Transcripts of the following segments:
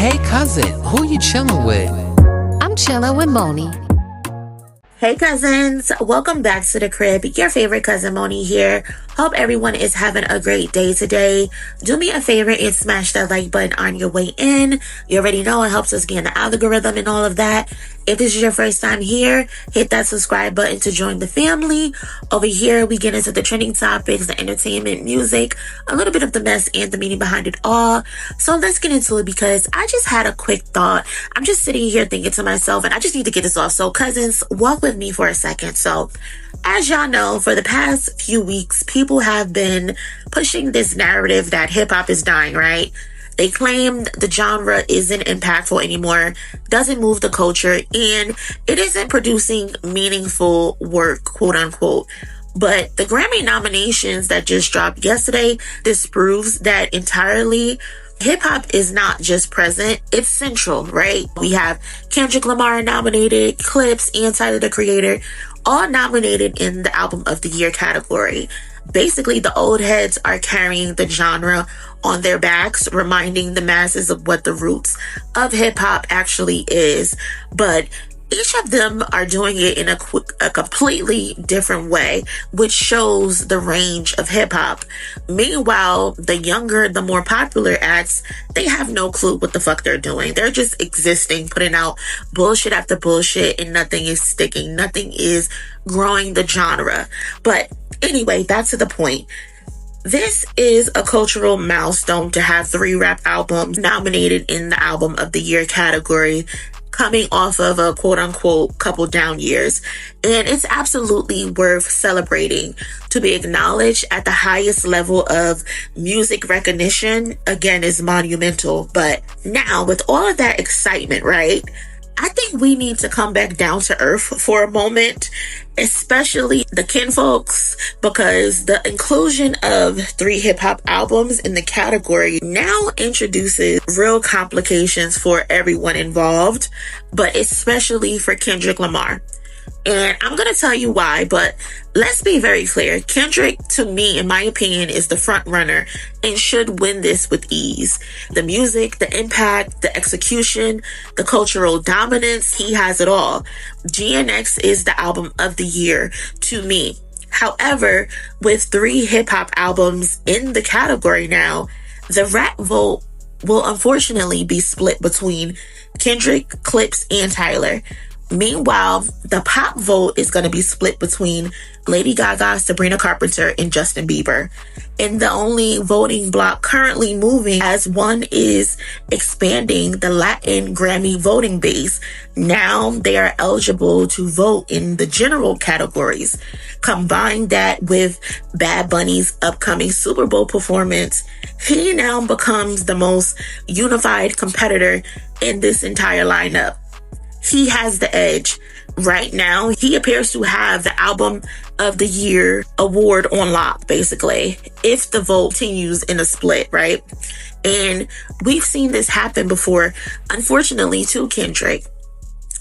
Hey cousin, who you chilling with? I'm chilling with MONIE. Hey cousins, welcome back to the crib. Your favorite cousin MONIE here. Hope everyone is having a great day today. Do me a favor and smash that like button on your way in. You already know it helps us get in the algorithm and all of that. If this is your first time here, hit that subscribe button to join the family. Over here, we get into the trending topics, the entertainment, music, a little bit of the mess and the meaning behind it all. So let's get into it because I just had a quick thought. I'm just sitting here thinking to myself and I just need to get this off. So cousins, walk with me for a second. So as y'all know, for the past few weeks, people have been pushing this narrative that hip hop is dying, right? They claim the genre isn't impactful anymore, doesn't move the culture, and it isn't producing meaningful work, quote unquote. But the Grammy nominations that just dropped yesterday disproves that entirely. Hip hop is not just present, it's central, right? We have Kendrick Lamar nominated, Clips, and Tyler the Creator, all nominated in the Album of the Year category. Basically, the old heads are carrying the genre on their backs, reminding the masses of what the roots of hip hop actually is. But each of them are doing it in a completely different way, which shows the range of hip hop. Meanwhile, the younger, the more popular acts, they have no clue what the fuck they're doing. They're just existing, putting out bullshit after bullshit, and nothing is sticking. Nothing is growing the genre. But anyway, back to the point. This is a cultural milestone to have 3 rap albums nominated in the Album of the Year category, coming off of a quote-unquote couple down years. And it's absolutely worth celebrating. To be acknowledged at the highest level of music recognition, again, is monumental. But now, with all of that excitement, right, I think we need to come back down to earth for a moment, especially the kinfolks, because the inclusion of 3 hip-hop albums in the category now introduces real complications for everyone involved, but especially for Kendrick Lamar. And I'm going to tell you why, but let's be very clear. Kendrick, to me, in my opinion, is the front runner and should win this with ease. The music, the impact, the execution, the cultural dominance, he has it all. GNX is the album of the year to me. However, with 3 hip-hop albums in the category now, the rap vote will unfortunately be split between Kendrick, Clips, and Tyler. Meanwhile, the pop vote is going to be split between Lady Gaga, Sabrina Carpenter, and Justin Bieber. And the only voting block currently moving as one is expanding the Latin Grammy voting base. Now they are eligible to vote in the general categories. Combine that with Bad Bunny's upcoming Super Bowl performance, he now becomes the most unified competitor in this entire lineup. He has the edge. Right now, he appears to have the Album of the Year award on lock, basically, if the vote continues in a split, right? And we've seen this happen before, unfortunately, to Kendrick.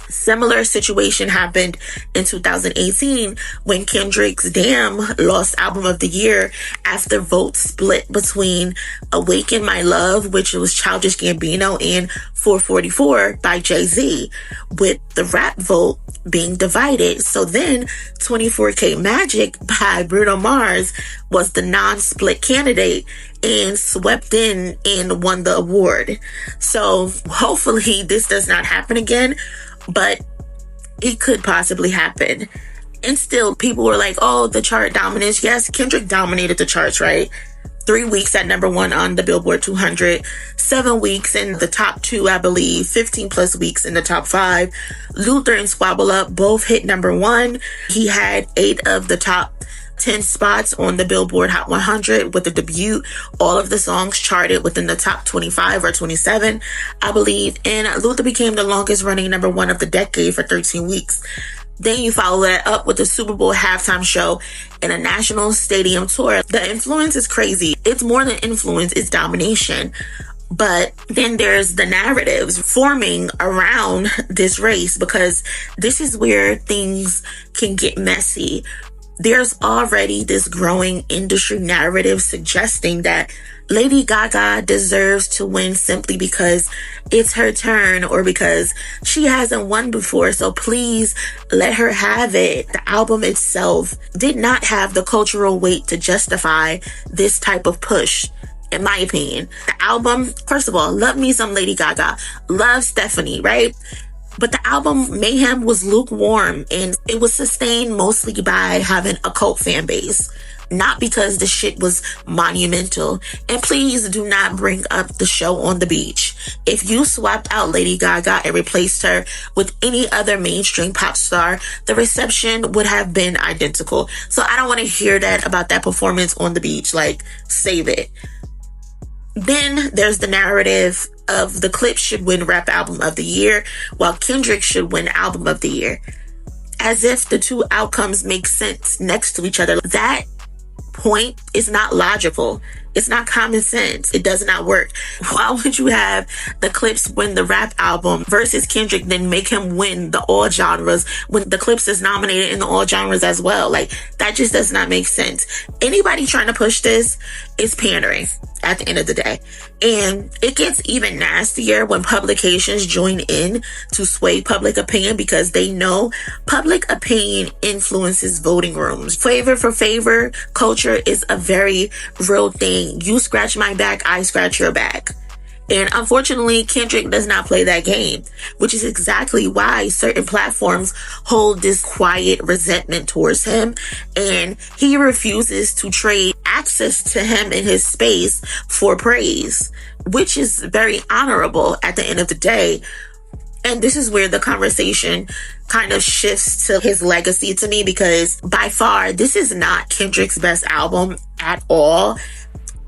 Similar situation happened in 2018 when Kendrick's Damn lost Album of the Year after votes split between Awaken My Love, which was Childish Gambino, and 444 by Jay-Z, with the rap vote being divided. So then 24K Magic by Bruno Mars was the non-split candidate and swept in and won the award. So hopefully this does not happen again, but it could possibly happen. And still, people were like, oh, the chart dominance. Yes, Kendrick dominated the charts, right? 3 weeks at number 1 on the Billboard 200, 7 weeks in the top 2, I believe, 15 plus weeks in the top 5. Luther and Squabble Up both hit number 1. He had 8 of the top 10 spots on the Billboard Hot 100 with the debut. All of the songs charted within the top 25 or 27, I believe. And Luther became the longest running number 1 of the decade for 13 weeks. Then you follow that up with the Super Bowl halftime show and a national stadium tour. The influence is crazy. It's more than influence, it's domination. But then there's the narratives forming around this race, because this is where things can get messy. There's already this growing industry narrative suggesting that Lady Gaga deserves to win simply because it's her turn or because she hasn't won before. So please let her have it. The album itself did not have the cultural weight to justify this type of push. In my opinion, the album, first of all, love me some Lady Gaga, love Stephanie, right? But the album Mayhem was lukewarm, and it was sustained mostly by having a cult fan base, not because the shit was monumental. And please do not bring up the show on the beach. If you swapped out Lady Gaga and replaced her with any other mainstream pop star, the reception would have been identical. So I don't want to hear that about that performance on the beach. Like, save it. Then there's the narrative of the Clips should win Rap Album of the Year, while Kendrick should win Album of the Year. As if the two outcomes make sense next to each other. That point is not logical. It's not common sense. It does not work. Why would you have the Clips win the rap album versus Kendrick, then make him win the all genres when the Clips is nominated in the all genres as well? Like, that just does not make sense. Anybody trying to push this is pandering at the end of the day. And it gets even nastier when publications join in to sway public opinion because they know public opinion influences voting rooms. Favor for favor culture is a very real thing. You scratch my back, I scratch your back. And unfortunately, Kendrick does not play that game, which is exactly why certain platforms hold this quiet resentment towards him, and he refuses to trade access to him in his space for praise, which is very honorable at the end of the day. And this is where the conversation kind of shifts to his legacy to me, because by far, this is not Kendrick's best album at all.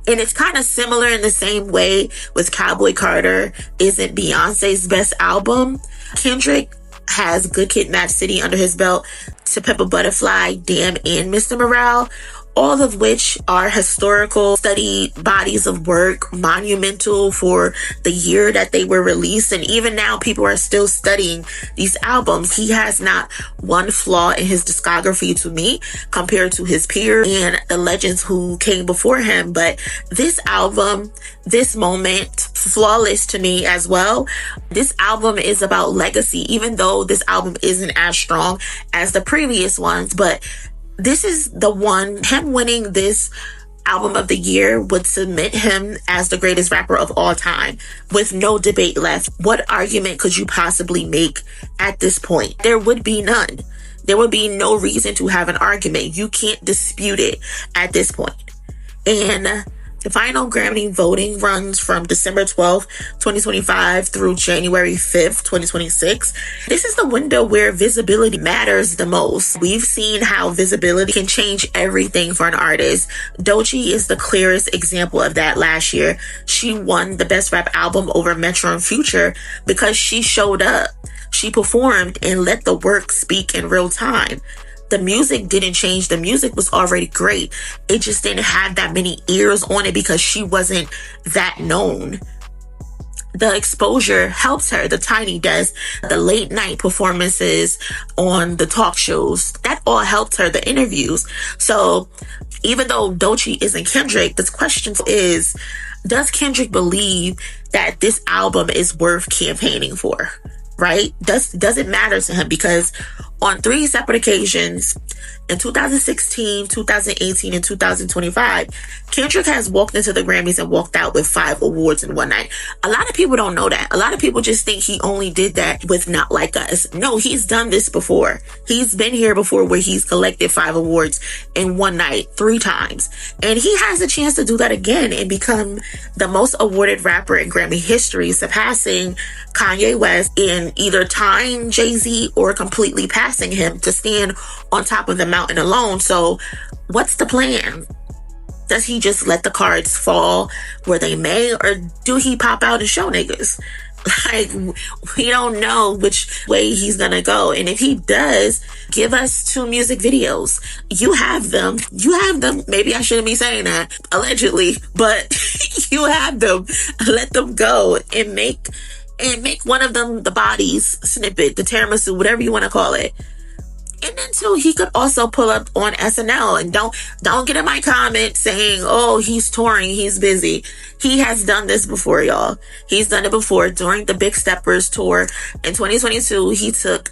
And it's kind of similar in the same way with Cowboy Carter isn't Beyonce's best album. Kendrick has Good Kid, Mad City under his belt, To Pimp a Butterfly, Damn, and Mr. Morale, all of which are historical study bodies of work, monumental for the year that they were released. And even now, people are still studying these albums. He has not one flaw in his discography to me compared to his peers and the legends who came before him. But this album, this moment, flawless to me as well. This album is about legacy, even though this album isn't as strong as the previous ones. But this is the one, him winning this album of the year would submit him as the greatest rapper of all time with no debate left. What argument could you possibly make at this point? There would be none. There would be no reason to have an argument. You can't dispute it at this point. And the final Grammy voting runs from December 12th, 2025 through January 5th, 2026. This is the window where visibility matters the most. We've seen how visibility can change everything for an artist. Doechii is the clearest example of that last year. She won the Best Rap Album over Metro and Future because she showed up. She performed and let the work speak in real time. The music didn't change. The music was already great. It just didn't have that many ears on it because she wasn't that known. The exposure helps her. The Tiny Desk, the late night performances on the talk shows, that all helped her, the interviews. So even though Doechii isn't Kendrick, this question is, does Kendrick believe that this album is worth campaigning for? Right? Does it matter to him? Because on 3 separate occasions, in 2016, 2018, and 2025, Kendrick has walked into the Grammys and walked out with 5 awards in one night. A lot of people don't know that. A lot of people just think he only did that with Not Like Us. No, he's done this before. He's been here before where he's collected 5 awards in one night 3 times. And he has a chance to do that again and become the most awarded rapper in Grammy history, surpassing Kanye West in either tying Jay-Z or completely passing him to stand on top of the mountain alone. So what's the plan? Does he just let the cards fall where they may, or do he pop out and show niggas? Like, we don't know which way he's gonna go. And if he does, give us 2 music videos. You have them. Maybe I shouldn't be saying that, allegedly, but you have them. Let them go and make one of them the Bodies snippet, the tiramisu, whatever you want to call it. And then too, he could also pull up on SNL, and don't get in my comments saying, oh, he's touring, he's busy. He has done this before, y'all. He's done it before. During the Big Steppers tour in 2022, he took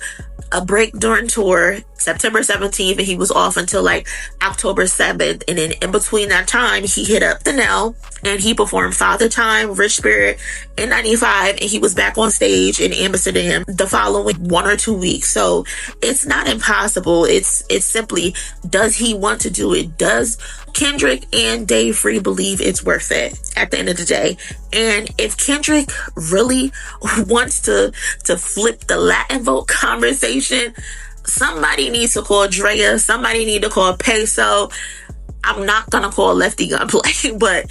a break during tour, September 17th, and he was off until like October 7th. And then in between that time, he hit up the Nell and he performed Father Time, Rich Spirit in 95, and he was back on stage in Amsterdam the following 1 or 2 weeks. So it's not impossible. It's simply, does he want to do it? Does Kendrick and Dave Free believe it's worth it at the end of the day? And if Kendrick really wants to flip the Latin vote conversation, somebody needs to call Drea. Somebody need to call Peso. I'm not gonna call Lefty Gunplay, but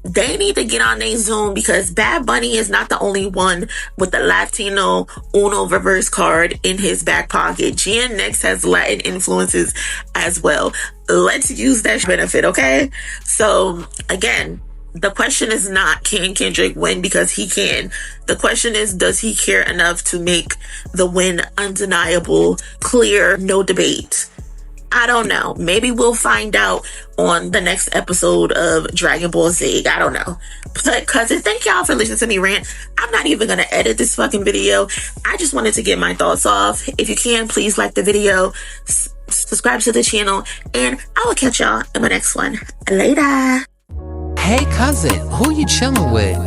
they need to get on their Zoom, because Bad Bunny is not the only one with the Latino Uno reverse card in his back pocket. GNX has Latin influences as well. Let's use that benefit, okay? So again, the question is not, can Kendrick win? Because he can. The question is, does he care enough to make the win undeniable, clear, no debate? I don't know. Maybe we'll find out on the next episode of Dragon Ball Z. I don't know. But cousins, thank y'all for listening to me rant. I'm not even going to edit this fucking video. I just wanted to get my thoughts off. If you can, please like the video, subscribe to the channel, and I will catch y'all in my next one. Later. Hey cousin, who you chilling with?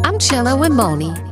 I'm chilling with MONIE.